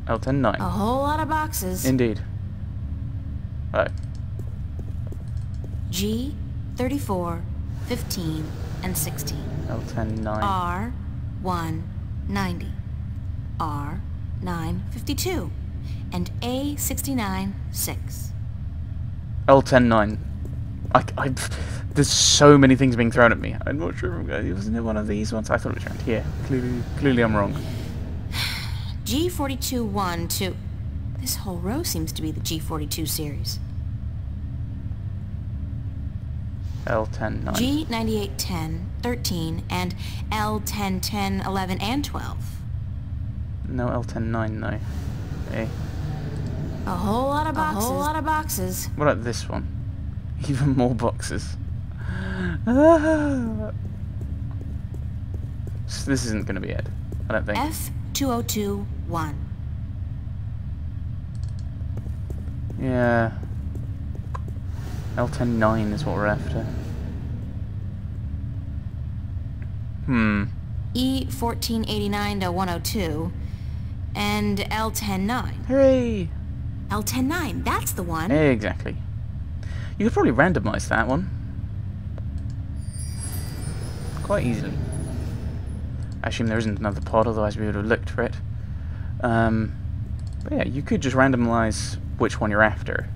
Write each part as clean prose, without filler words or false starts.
L10-9. A whole lot of boxes. Indeed. Right. G, 34, 15, and 16. L10-9. R, 1, 90. R, 9, 52. And A, 69, 6. L10-9. There's so many things being thrown at me. I'm not sure. Wasn't it one of these ones? I thought it was around here. Clearly I'm wrong. G42, 1, 2. This whole row seems to be the G42 series. L10-9. G98, 10, 13, and L10, 10, 11, and 12. No L10-9, no. Hey. A whole lot of boxes. A whole lot of boxes. What about this one? Even more boxes. So this isn't going to be it, I don't think. F202, 1. Yeah. L10-9 is what we're after. E1489 to 102. And L10-9. Hooray! L10-9, that's the one. Exactly. You could probably randomize that one. Quite easily. I assume there isn't another pod, otherwise we would have looked for it. But yeah, you could just randomize which one you're after,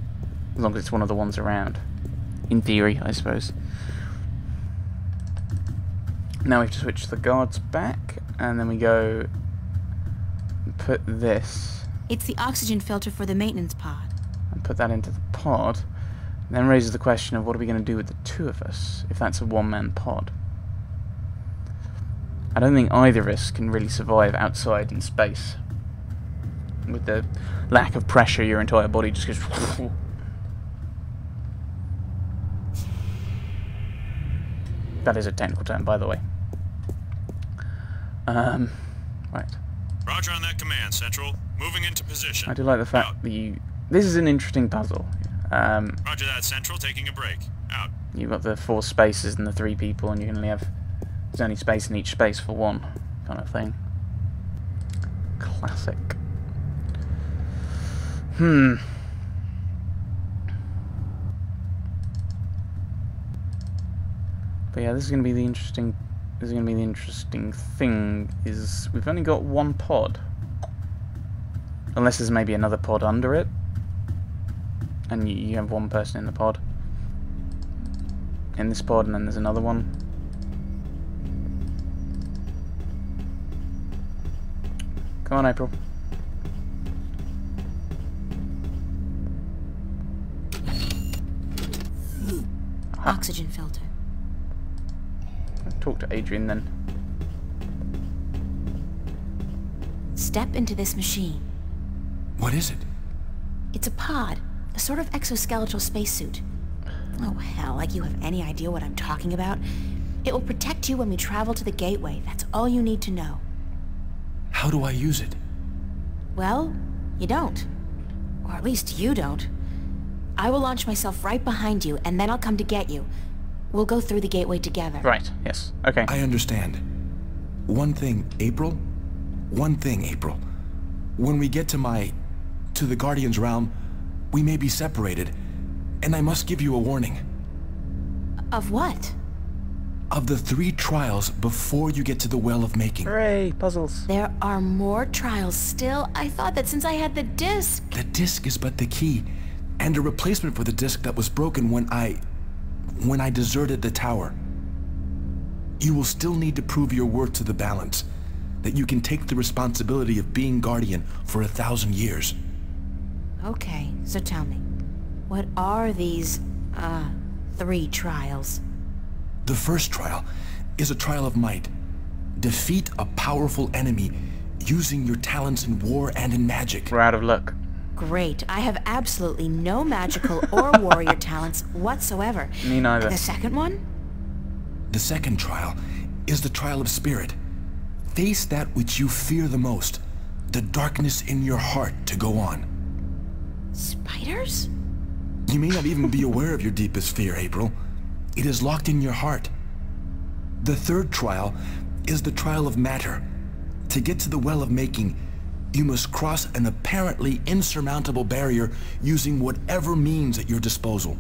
as long as it's one of the ones around. In theory, I suppose. Now we have to switch the guards back, and then we go and put this. It's the oxygen filter for the maintenance pod. And put that into the pod. And then raises the question of what are we going to do with the two of us, if that's a one-man pod. I don't think either of us can really survive outside in space. With the lack of pressure, your entire body just goes... That is a technical term, by the way. Right. Roger on that command, Central. Moving into position. I do like the fact that you... This is an interesting puzzle. Roger that, Central. Taking a break. Out. You've got the 4 spaces and the 3 people, and you can only have... There's only space in each space for one, kind of thing. Classic. But yeah, this is going to be the interesting. This is going to be the interesting thing. Is we've only got one pod, unless there's maybe another pod under it, and you have one person in the pod, in this pod, and then there's another one. Come on, April. Aha. Oxygen filter. Talk to Adrian then. Step into this machine. What is it? It's a pod, a sort of exoskeletal spacesuit. Oh hell, like you have any idea what I'm talking about? It will protect you when we travel to the gateway. That's all you need to know. How do I use it? Well, you don't. Or at least you don't. I will launch myself right behind you, and then I'll come to get you. We'll go through the gateway together. Right, yes. Okay. I understand. One thing, April. One thing, April. When we get to the Guardian's realm, we may be separated, and I must give you a warning. Of what? Of the 3 trials before you get to the Well of Making. Hooray, puzzles. There are more trials still. I thought that since I had the disc... The disc is but the key, and a replacement for the disc that was broken when I deserted the tower. You will still need to prove your worth to the balance, that you can take the responsibility of being Guardian for 1,000 years. Okay, so tell me, what are these, 3 trials? The first trial is a trial of might. Defeat a powerful enemy using your talents in war and in magic. We're out of luck. Great, I have absolutely no magical or warrior talents whatsoever. Me neither. The second one? The second trial is the trial of spirit. Face that which you fear the most, the darkness in your heart to go on. Spiders? You may not even be aware of your deepest fear, April. It is locked in your heart. The third trial is the trial of matter. To get to the Well of Making, You must cross an apparently insurmountable barrier using whatever means at your disposal.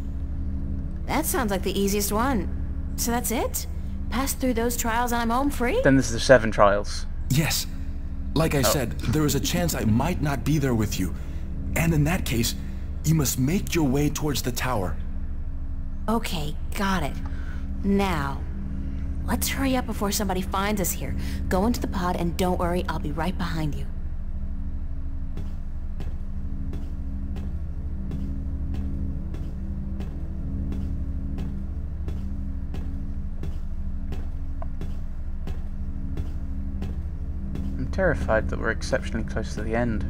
That sounds like the easiest one. So that's it? Pass through those trials and I'm home free? Then this is the 7 trials. Yes. Like I said, there is a chance I might not be there with you. And in that case, you must make your way towards the tower. Okay, got it. Now, let's hurry up before somebody finds us here. Go into the pod and don't worry, I'll be right behind you. I'm terrified that we're exceptionally close to the end.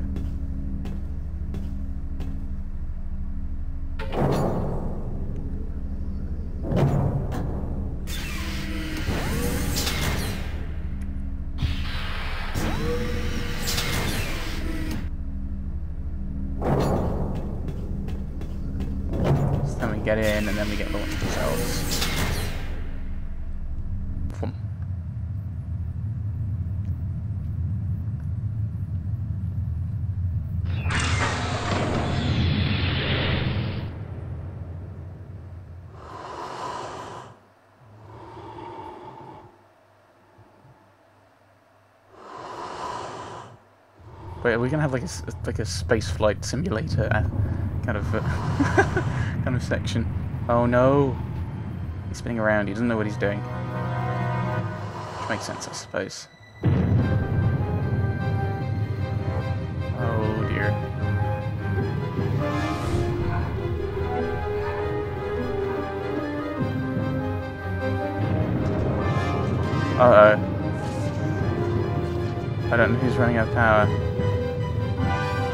Then we get in, and then we get launched ourselves. Boom. Wait, are we gonna have like a space flight simulator kind of kind of section? Oh no, he's spinning around. He doesn't know what he's doing. Which makes sense, I suppose. Oh dear. Uh oh. I don't know who's running out of power.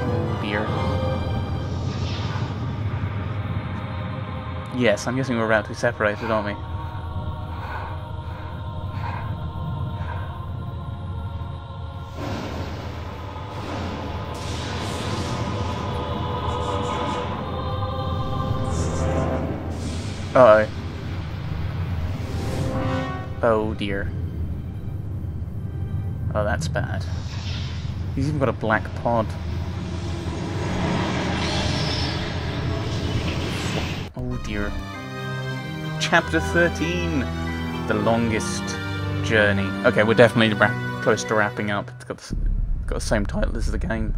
Oh dear. Yes, I'm guessing we're about to be separated, aren't we? Uh-oh. Oh dear. Oh, that's bad. He's even got a black pod. Oh dear. Chapter 13! The longest journey. Okay, we're definitely close to wrapping up. It's got the same title as the game.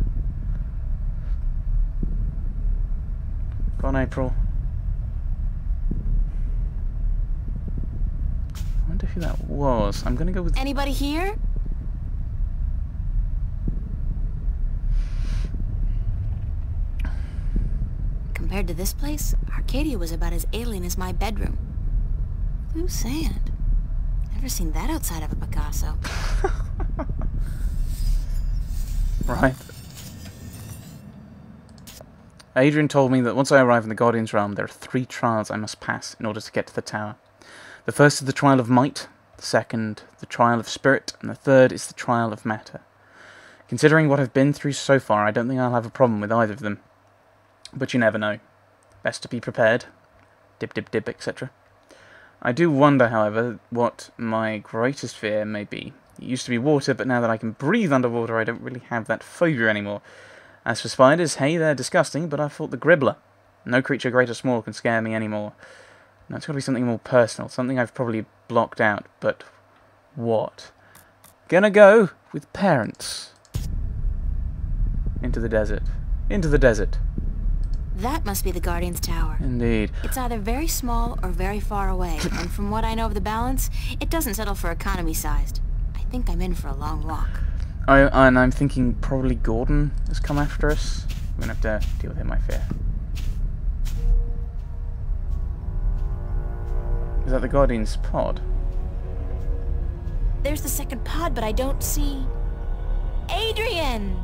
Go on, April. I wonder who that was. I'm gonna go with... Anybody here? Compared to this place, Arcadia was about as alien as my bedroom. Blue sand. Never seen that outside of a Picasso. Right. Adrian told me that once I arrive in the Guardian's realm, there are 3 trials I must pass in order to get to the tower. The first is the trial of might, the second, the trial of spirit, and the third is the trial of matter. Considering what I've been through so far, I don't think I'll have a problem with either of them. But you never know. Best to be prepared. Dib dib dib, etc. I do wonder, however, what my greatest fear may be. It used to be water, but now that I can breathe underwater, I don't really have that phobia anymore. As for spiders, hey, they're disgusting, but I've fought the Gribbler. No creature great or small can scare me anymore. No, it's got to be something more personal, something I've probably blocked out, but what? Gonna go with parents. Into the desert. Into the desert. That must be the Guardian's Tower. Indeed. It's either very small or very far away, and from what I know of the balance, it doesn't settle for economy-sized. I think I'm in for a long walk. And I'm thinking probably Gordon has come after us. We're gonna have to deal with him, I fear. Is that the Guardian's pod? There's the second pod, but I don't see... Adrian!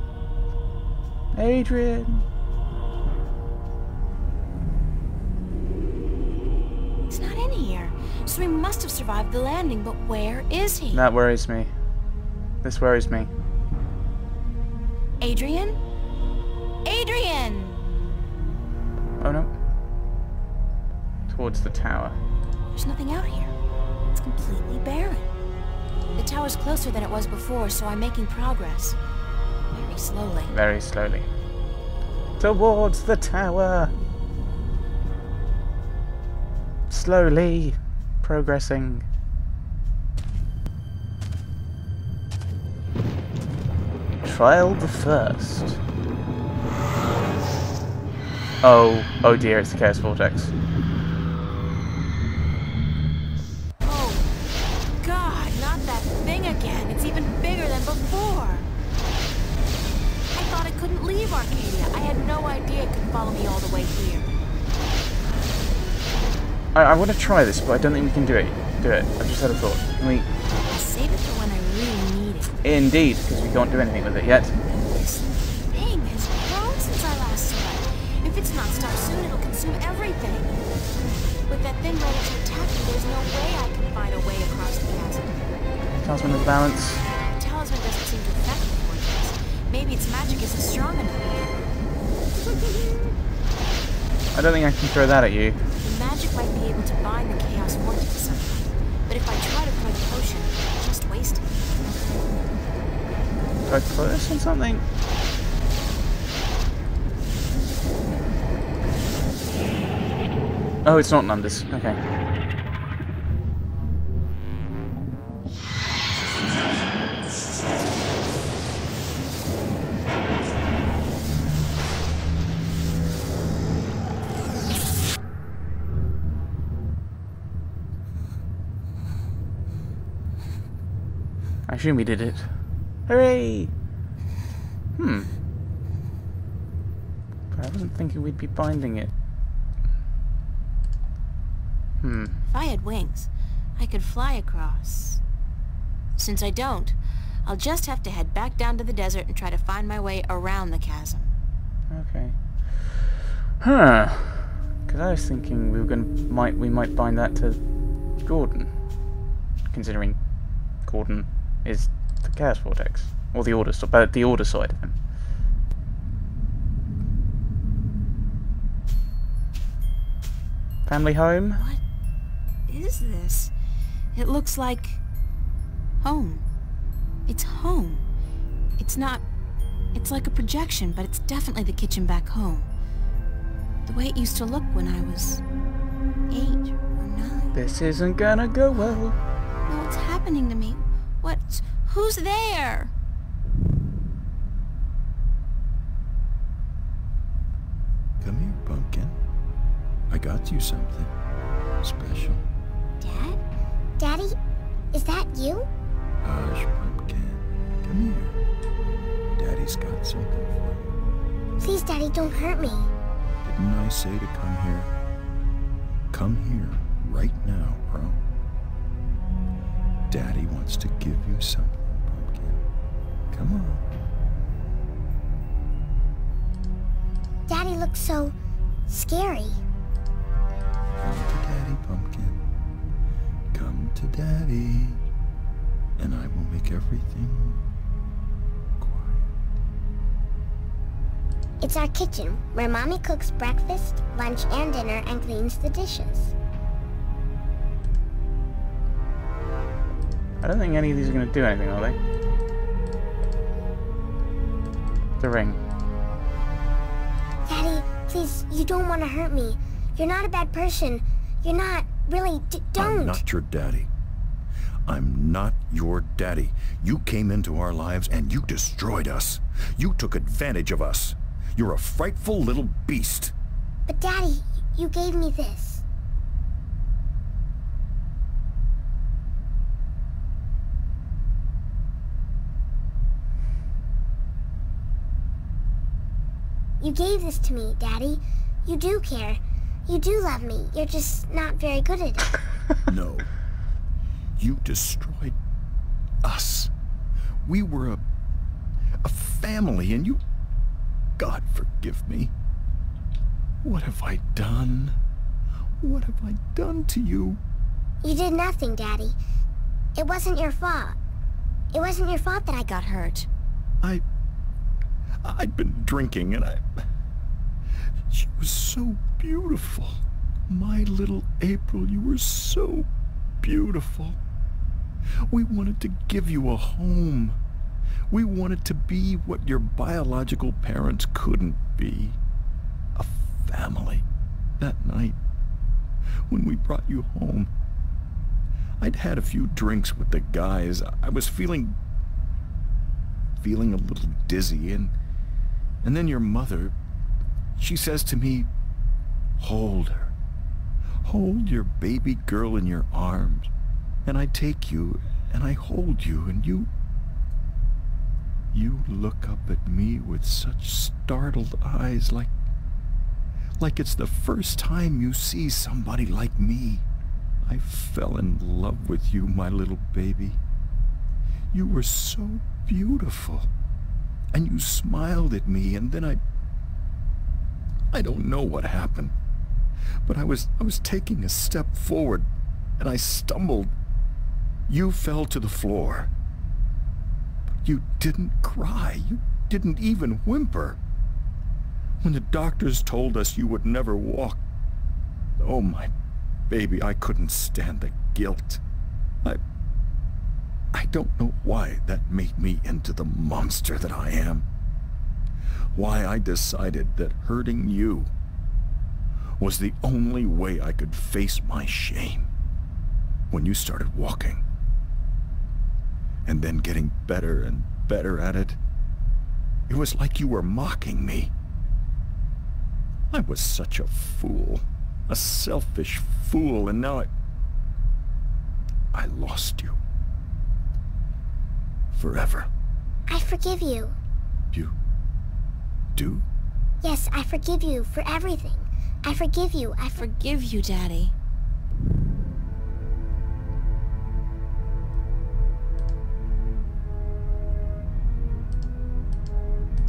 Adrian! He's not in here, so he must have survived the landing, but where is he? That worries me. This worries me. Adrian? Adrian! Oh no. Towards the tower. There's nothing out here. It's completely barren. The tower's closer than it was before, so I'm making progress. Very slowly. Very slowly. Towards the tower! Slowly progressing. Trial the first. Oh dear, it's the Chaos Vortex. Oh, God, not that thing again. It's even bigger than before. I thought it couldn't leave Arcadia. I had no idea it could follow me all the way here. I want to try this, but I don't think we can do it. I've just had a thought. Can we? I'll save it for when I really need it. Indeed, because we can't do anything with it yet. This thing has grown since I last saw it. If it's not stopped soon, it'll consume everything. With that thing ready to attack me, there's no way I can find a way across the chasm. Talisman of the Balance. The talisman doesn't seem to affect the vortex. Maybe its magic isn't strong enough. I don't think I can throw that at you. The magic might be able to bind the chaos vortex somehow. But if I try to throw the potion, I'll just waste it. Try to put this on something. Oh, it's not numbers. Okay. I assume we did it. Hooray! But I wasn't thinking we'd be binding it. If I had wings, I could fly across. Since I don't, I'll just have to head back down to the desert and try to find my way around the chasm. Okay. Huh. Because I was thinking we might bind that to Gordon. Considering Gordon is the Chaos Vortex. Or the Order, but the Order side of him. Family home? What is this? It looks like home. It's home. It's not... It's like a projection, but it's definitely the kitchen back home. The way it used to look when I was 8 or 9. This isn't gonna go well. No, what's happening to me? Who's there? Come here, Pumpkin. I got you something special. Dad? Daddy? Is that you? Hush, Pumpkin. Come here. Daddy's got something for you. Please, Daddy, don't hurt me. Didn't I say to come here? Come here right now, bro. Daddy wants to give you something, Pumpkin. Come on. Daddy looks so scary. Come to Daddy, Pumpkin. Come to Daddy. And I will make everything quiet. It's our kitchen, where Mommy cooks breakfast, lunch, and dinner and cleans the dishes. I don't think any of these are going to do anything, are they? The ring. Daddy, please, you don't want to hurt me. You're not a bad person. You're not, really, don't. I'm not your daddy. I'm not your daddy. You came into our lives and you destroyed us. You took advantage of us. You're a frightful little beast. But Daddy, you gave me this. You gave this to me, Daddy. You do care. You do love me. You're just not very good at it. No. You destroyed us. We were a family, and you... God forgive me. What have I done? What have I done to you? You did nothing, Daddy. It wasn't your fault. It wasn't your fault that I got hurt. I'd been drinking, and she was so beautiful. My little April, you were so beautiful. We wanted to give you a home. We wanted to be what your biological parents couldn't be. A family. That night, when we brought you home, I'd had a few drinks with the guys. I was feeling a little dizzy, and then your mother, she says to me, hold her. Hold your baby girl in your arms. And I take you, and I hold you, and you look up at me with such startled eyes, like it's the first time you see somebody like me. I fell in love with you, my little baby. You were so beautiful. And you smiled at me, and then I don't know what happened. But I was taking a step forward, and I stumbled. You fell to the floor. But you didn't cry. You didn't even whimper. When the doctors told us you would never walk, oh, my baby, I couldn't stand the guilt. I don't know why that made me into the monster that I am. Why I decided that hurting you was the only way I could face my shame. When you started walking, and then getting better and better at it, it was like you were mocking me. I was such a fool, a selfish fool, and now I lost you. Forever. I forgive you. You do? Yes, I forgive you for everything. I forgive you. I Forgive you, Daddy.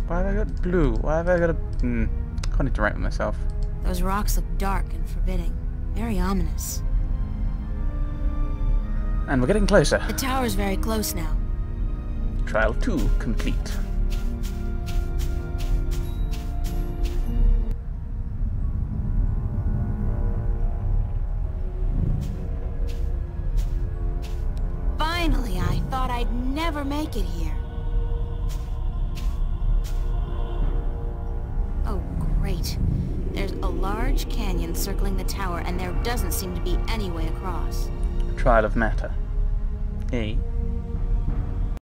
Why have I got blue? Why have I got a... can't interact with myself. Those rocks look dark and forbidding. Very ominous. And we're getting closer. The tower's very close now. Trial 2 complete. Finally, I thought I'd never make it here. Oh, great. There's a large canyon circling the tower, and there doesn't seem to be any way across. Trial of matter. A